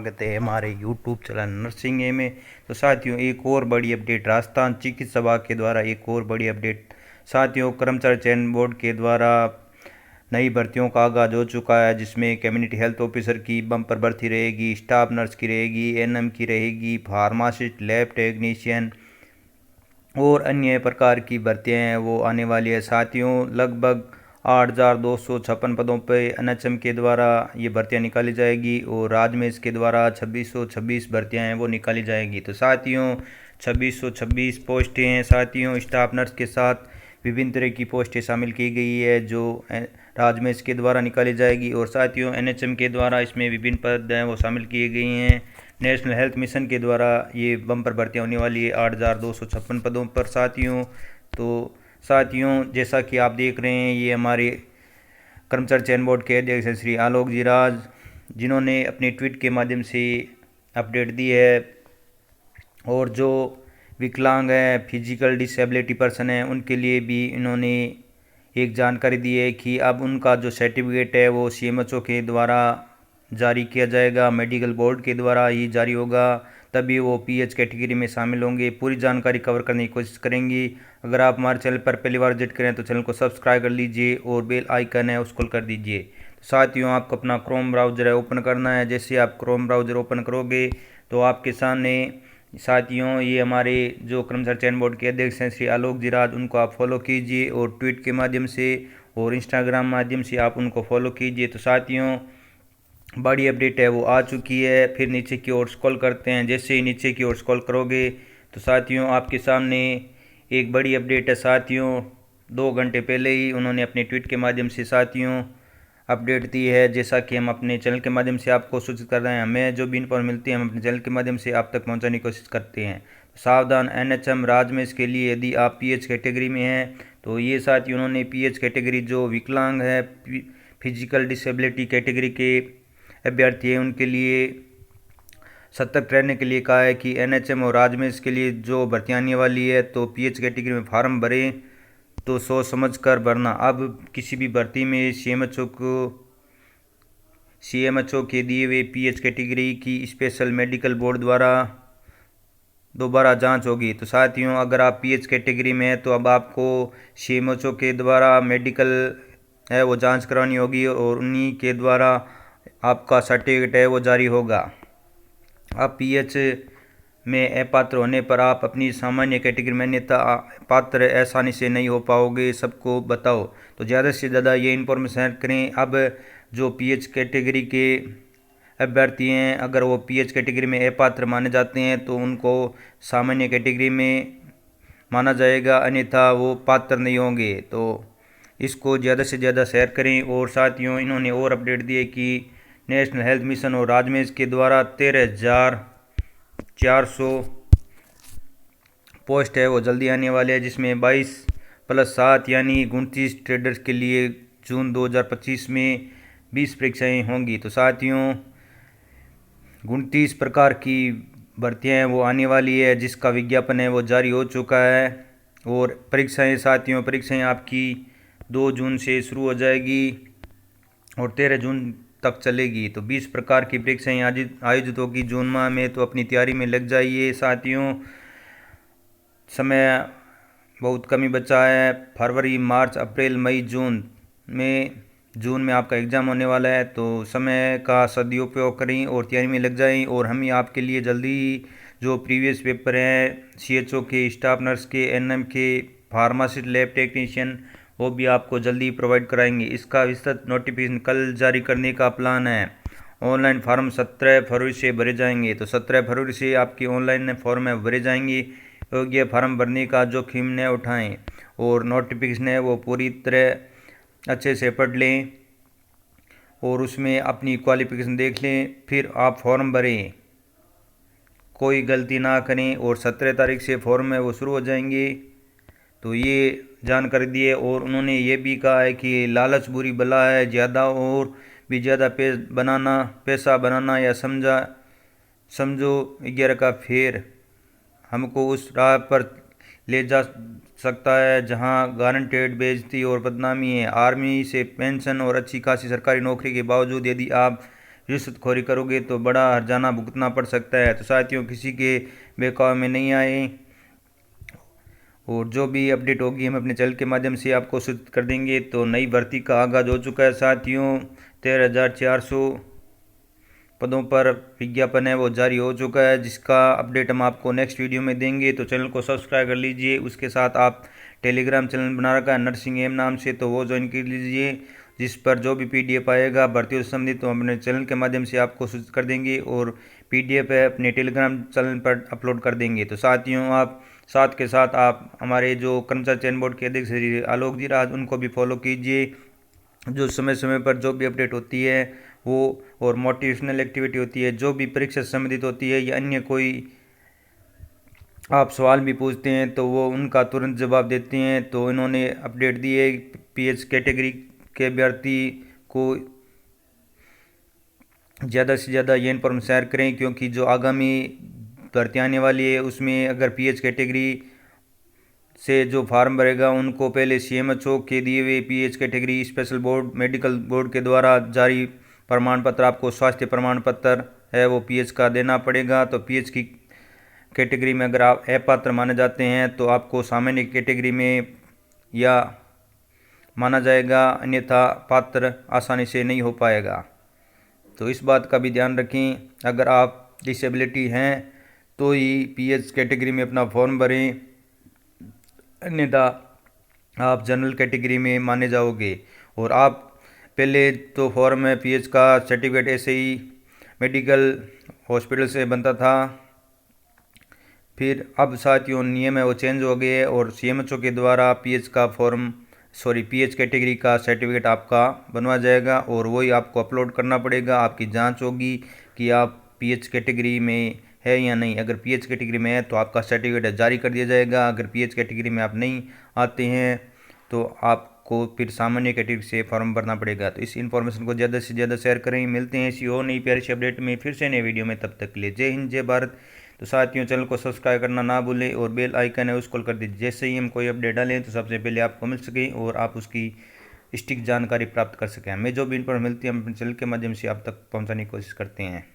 स्वागत है हमारे यूट्यूब चैनल नर्सिंग ए में। तो साथियों, एक और बड़ी अपडेट राजस्थान चिकित्सा विभाग के द्वारा एक और बड़ी अपडेट साथियों, कर्मचारी चयन बोर्ड के द्वारा नई भर्तियों का आगाज हो चुका है, जिसमें कम्युनिटी हेल्थ ऑफिसर की बम्पर भर्ती रहेगी, स्टाफ नर्स की रहेगी, एएनएम की रहेगी, फार्मासिस्ट, लैब टेक्नीशियन और अन्य प्रकार की भर्तियां हैं वो आने वाली है। साथियों, लगभग 8,256 पदों पर एनएचएम के द्वारा ये भर्तियां निकाली जाएगी और राजमेश के द्वारा 2626 भर्तियां हैं वो निकाली जाएगी। तो साथियों, 2626 पोस्टें हैं। साथियों, स्टाफ नर्स के साथ विभिन्न तरह की पोस्टें शामिल की गई है जो राजमेश के द्वारा निकाली जाएगी। और साथियों, एनएचएम के द्वारा इसमें विभिन्न पद हैं वो शामिल किए गए हैं। नेशनल हेल्थ मिशन के द्वारा ये बम्पर भर्तियाँ होने वाली है 8,256 पदों पर। साथियों, जैसा कि आप देख रहे हैं, ये हमारे कर्मचारी चयन बोर्ड के अध्यक्ष श्री आलोक जी राज, जिन्होंने अपने ट्वीट के माध्यम से अपडेट दी है। और जो विकलांग है, फिजिकल डिसेबिलिटी पर्सन है, उनके लिए भी इन्होंने एक जानकारी दी है कि अब उनका जो सर्टिफिकेट है वो सीएमएचओ के द्वारा जारी किया जाएगा, मेडिकल बोर्ड के द्वारा ही जारी होगा, तभी वो पीएच कैटेगरी में शामिल होंगे। पूरी जानकारी कवर करने की कोशिश करेंगे। अगर आप हमारे चैनल पर पहली बार विजिट करें तो चैनल को सब्सक्राइब कर लीजिए और बेल आइकन है उसको कर दीजिए। साथियों, आपको अपना क्रोम ब्राउज़र है ओपन करना है। जैसे आप क्रोम ब्राउज़र ओपन करोगे तो आपके सामने साथियों ये हमारे जो कर्मचारी चयन बोर्ड के अध्यक्ष हैं श्री आलोक जी राज, उनको आप फॉलो कीजिए और ट्वीट के माध्यम से और इंस्टाग्राम माध्यम से आप उनको फॉलो कीजिए। तो साथियों, बड़ी अपडेट है वो आ चुकी है। फिर नीचे की ओर स्क्रॉल करते हैं। जैसे ही नीचे की ओर स्क्रॉल करोगे तो साथियों आपके सामने एक बड़ी अपडेट है। साथियों, 2 घंटे पहले ही उन्होंने अपने ट्वीट के माध्यम से साथियों अपडेट दी है। जैसा कि हम अपने चैनल के माध्यम से आपको सूचित कर रहे हैं, हमें जो भी इन्फॉर्मेशन मिलती है हम अपने चैनल के माध्यम से आप तक पहुंचाने की कोशिश करते हैं। सावधान, एनएचएम राजमेश के लिए यदि आप पीएच कैटेगरी में हैं तो ये साथियों उन्होंने पीएच कैटेगरी जो विकलांग है, फिजिकल डिसेबिलिटी कैटेगरी के अभ्यर्थी हैं, उनके लिए सतर्क रहने के लिए कहा है कि एनएचएम और राजमेश के लिए जो भर्ती आने वाली है तो पीएच कैटेगरी में फार्म भरें तो सोच समझ कर भरना। अब किसी भी भर्ती में सीएमएचओ के दिए हुए पीएच कैटेगरी की स्पेशल मेडिकल बोर्ड द्वारा दोबारा जांच होगी। तो साथियों, अगर आप पीएच कैटेगरी में हैं तो अब आपको सीएमएचओ के द्वारा मेडिकल है वो जांच करानी होगी और उन्हीं के द्वारा आपका सर्टिफिकेट है वो जारी होगा। अब पीएच में अपात्र होने पर आप अपनी सामान्य कैटेगरी में अन्यथा पात्र आसानी से नहीं हो पाओगे, सबको बताओ। तो ज़्यादा से ज़्यादा ये इन्फॉर्मेशन शेयर करें। अब जो पीएच कैटेगरी के अभ्यर्थी हैं, अगर वो पीएच कैटेगरी में अपात्र माने जाते हैं तो उनको सामान्य कैटेगरी में माना जाएगा, अन्यथा वो पात्र नहीं होंगे। तो इसको ज़्यादा से ज़्यादा शेयर करें। और साथियों, इन्होंने और अपडेट दी है कि नेशनल हेल्थ मिशन और राजमेश के द्वारा 13,400 पोस्ट है वो जल्दी आने वाले हैं, जिसमें 22+7 यानी 29 ट्रेडर्स के लिए जून 2025 में 20 परीक्षाएँ होंगी। तो साथियों, 29 प्रकार की भर्तियाँ हैं वो आने वाली है, जिसका विज्ञापन है वो जारी हो चुका है। और परीक्षाएँ आपकी 2 जून से शुरू हो जाएगी और 13 जून तक चलेगी। तो 20 प्रकार की परीक्षाएँ आयोजित होगी जून माह में, तो अपनी तैयारी में लग जाइए। साथियों, समय बहुत कम ही बचा है। फरवरी, मार्च, अप्रैल, मई, जून में आपका एग्ज़ाम होने वाला है, तो समय का सदुपयोग करें और तैयारी में लग जाएं। और हम ही आपके लिए जल्दी जो प्रीवियस पेपर हैं सीएचओ के, स्टाफ नर्स के, एएनएम के, फार्मासिस्ट, लैब टेक्नीशियन, वो भी आपको जल्दी प्रोवाइड कराएंगे। इसका विस्तृत नोटिफिकेशन कल जारी करने का प्लान है। ऑनलाइन फॉर्म 17 फरवरी से भरे जाएंगे। तो 17 फरवरी से आपके ऑनलाइन फॉर्म है भरे जाएंगे। योग्य फॉर्म भरने का जोखिम न उठाएं और नोटिफिकेशन है वो पूरी तरह अच्छे से पढ़ लें और उसमें अपनी क्वालिफिकेशन देख लें, फिर आप फॉर्म भरें, कोई गलती ना करें। और 17 तारीख से फॉर्म है वो शुरू हो जाएंगे। तो ये जानकारी दी है। और उन्होंने ये भी कहा है कि लालच बुरी बला है, ज़्यादा और भी ज़्यादा पैसा बनाना या समझो 11 का फेर हमको उस राह पर ले जा सकता है जहां गारंटेड बेइज्जती और बदनामी है। आर्मी से पेंशन और अच्छी खासी सरकारी नौकरी के बावजूद यदि आप रिश्वतखोरी करोगे तो बड़ा हर्जाना भुगतना पड़ सकता है। तो साथियों, किसी के बहकावे में नहीं आए और जो भी अपडेट होगी हम अपने चैनल के माध्यम से आपको सूचित कर देंगे। तो नई भर्ती का आगाज़ हो चुका है साथियों। 13,400 पदों पर विज्ञापन है वो जारी हो चुका है, जिसका अपडेट हम आपको नेक्स्ट वीडियो में देंगे। तो चैनल को सब्सक्राइब कर लीजिए। उसके साथ आप टेलीग्राम चैनल बना रखा है नर्सिंग एम नाम से, तो वो ज्वाइन कर लीजिए, जिस पर जो भी PDF आएगा भर्तियों से संबंधित तो हम अपने चैनल के माध्यम से आपको सूचित कर देंगे और PDF है अपने टेलीग्राम चैनल पर अपलोड कर देंगे। तो साथियों, आप साथ के साथ आप हमारे जो कर्मचारी चयन बोर्ड के अध्यक्ष श्री आलोक जी राज, उनको भी फॉलो कीजिए। जो समय समय पर जो भी अपडेट होती है वो, और मोटिवेशनल एक्टिविटी होती है, जो भी परीक्षा से संबंधित होती है या अन्य कोई आप सवाल भी पूछते हैं तो वो उनका तुरंत जवाब देते हैं। तो इन्होंने अपडेट दी है PH कैटेगरी के अभ्यर्थी को ज़्यादा से ज़्यादा ये इन्फॉर्मेशन शेयर करें, क्योंकि जो आगामी भर्ती आने वाली है उसमें अगर PH कैटेगरी से जो फार्म भरेगा उनको पहले CMHO के दिए हुए PH category special board medical board के द्वारा जारी प्रमाण पत्र, आपको स्वास्थ्य प्रमाण पत्र है वो PH का देना पड़ेगा। तो PH की कैटेगरी में अगर आप अपात्र माने जाते हैं तो आपको सामान्य कैटेगरी में या माना जाएगा, अन्यथा पात्र आसानी से नहीं हो पाएगा। तो इस बात का भी ध्यान रखें, अगर आप डिसेबिलिटी हैं तो ही PH कैटेगरी में अपना फॉर्म भरें, अन्यथा आप जनरल कैटेगरी में माने जाओगे। और आप पहले तो फॉर्म में PH का सर्टिफिकेट ऐसे ही मेडिकल हॉस्पिटल से बनता था, फिर अब साथियों नियम है वो चेंज हो गए है और CMHO के द्वारा PH कैटेगरी का सर्टिफिकेट आपका बनवा जाएगा और वही आपको अपलोड करना पड़ेगा। आपकी जांच होगी कि आप PH कैटेगरी में है या नहीं। अगर PH कैटेगरी में है तो आपका सर्टिफिकेट जारी कर दिया जाएगा। अगर PH कैटेगरी में आप नहीं आते हैं तो आपको फिर सामान्य कैटेगरी से फॉर्म भरना पड़ेगा। तो इस इन्फॉर्मेशन को ज़्यादा से ज़्यादा शेयर करें। मिलते हैं ऐसी और नई प्यारी सी अपडेट में फिर से नए वीडियो में, तब तक के लिए जय हिंद जय भारत। तो साथियों, चैनल को सब्सक्राइब करना ना भूलें और बेल आइकन है उसको कर दीजिए, जैसे ही हम कोई अपडेट डालें तो सबसे पहले आपको मिल सके और आप उसकी सटीक जानकारी प्राप्त कर सकें। हमें जो भी इन्फॉर्मेशन मिलती है हम अपने चैनल के माध्यम से आप तक पहुंचाने की कोशिश करते हैं।